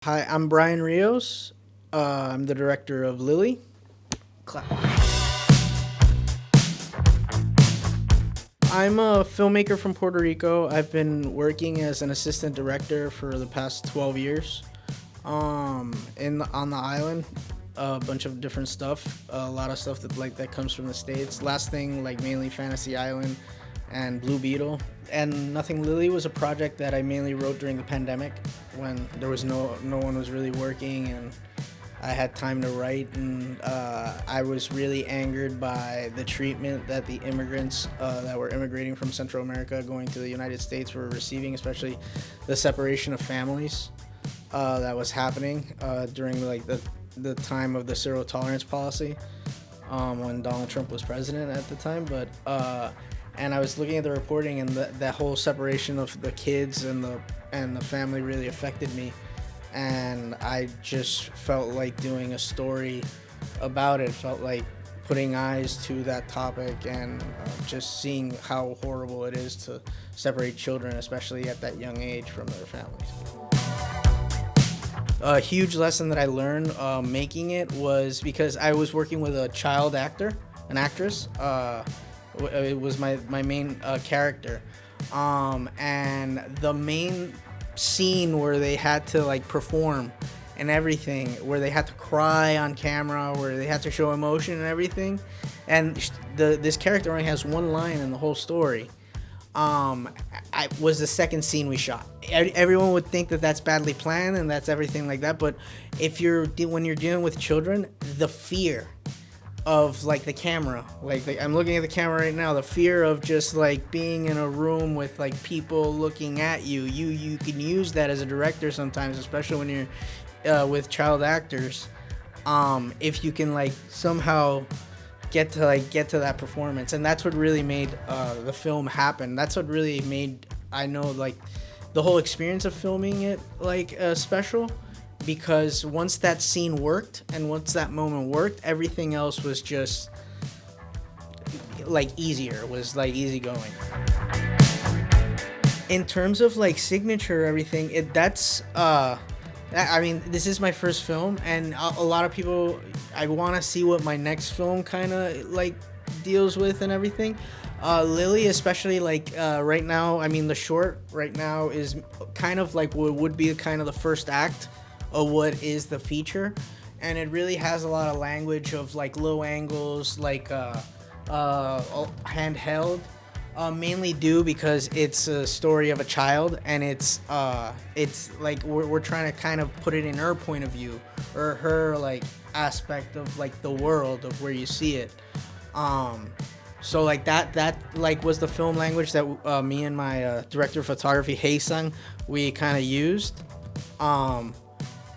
Hi, I'm Brian Rios. I'm the director of LILI. Clap. I'm a filmmaker from Puerto Rico. I've been working as an assistant director for the past 12 years. On the island, a bunch of different stuff. A lot of stuff that comes from the states. Last thing, like mainly Fantasy Island and Blue Beetle. And Nothing Lily was a project that I mainly wrote during the pandemic when there was no one was really working, and I had time to write. And I was really angered by the treatment that the immigrants that were immigrating from Central America going to the United States were receiving, especially the separation of families that was happening during the time of the zero tolerance policy when Donald Trump was president at the time. And I was looking at the reporting, and that whole separation of the kids and the family really affected me, and I just felt like doing a story about it. Felt like putting eyes to that topic and just seeing how horrible it is to separate children, especially at that young age, from their families. A huge lesson that I learned making it was because I was working with a child actor, an actress. It was my main character, and the main scene where they had to like perform and everything, where they had to cry on camera, where they had to show emotion and everything, and this character only has one line in the whole story. I was the second scene we shot. Everyone would think that that's badly planned and that's everything like that, but when you're dealing with children, the fear of like the camera, I'm looking at the camera right now, the fear of just like being in a room with like people looking at you can use that as a director sometimes, especially when you're with child actors, if you can like somehow get to that performance. And that's what really made the film happen. That's what really made, I know, like the whole experience of filming it like special, because once that scene worked and once that moment worked, everything else was just like easier. It was like easy going. In terms of like signature, everything, I mean, this is my first film, and a lot of people, I want to see what my next film kind of like deals with and everything. Lily, especially like right now, I mean, the short right now is kind of like what would be kind of the first act of what is the feature, and it really has a lot of language of like low angles, like handheld, mainly due because it's a story of a child, and it's like we're trying to kind of put it in her point of view, or her like aspect of like the world of where you see it. So like that like was the film language that me and my director of photography, Haesung, we kind of used.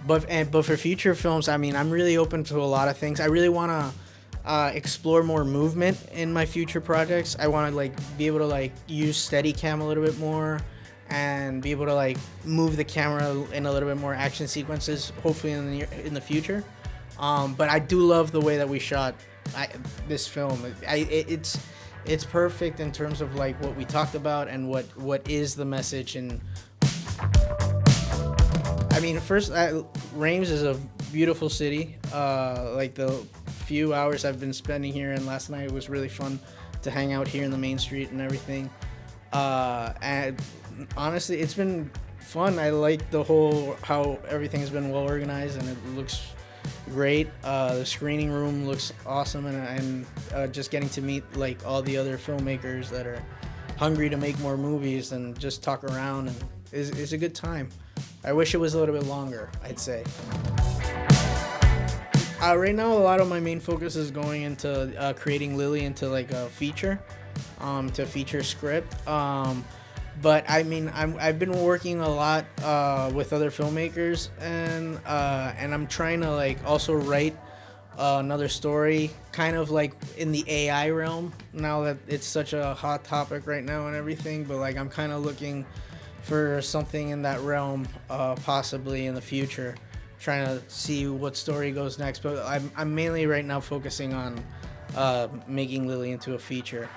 But for future films, I mean, I'm really open to a lot of things. I really want to explore more movement in my future projects. I want to like be able to like use Steadicam a little bit more, and be able to like move the camera in a little bit more action sequences, hopefully in the future. But I do love the way that we shot this film. It's perfect in terms of like what we talked about and what is the message. And I mean, first, Reims is a beautiful city. Like the few hours I've been spending here, and last night was really fun to hang out here in the main street and everything. And honestly, it's been fun. I like how everything's been well organized, and it looks great. The screening room looks awesome, and just getting to meet like all the other filmmakers that are hungry to make more movies and just talk around, and is a good time. I wish it was a little bit longer, I'd say. Right now, a lot of my main focus is going into creating Lily into like a feature, to feature script. But I mean, I've been working a lot with other filmmakers, and I'm trying to like also write another story, kind of like in the AI realm, now that it's such a hot topic right now and everything. But like I'm kind of looking for something in that realm, possibly in the future, trying to see what story goes next. But I'm mainly right now focusing on making Lily into a feature.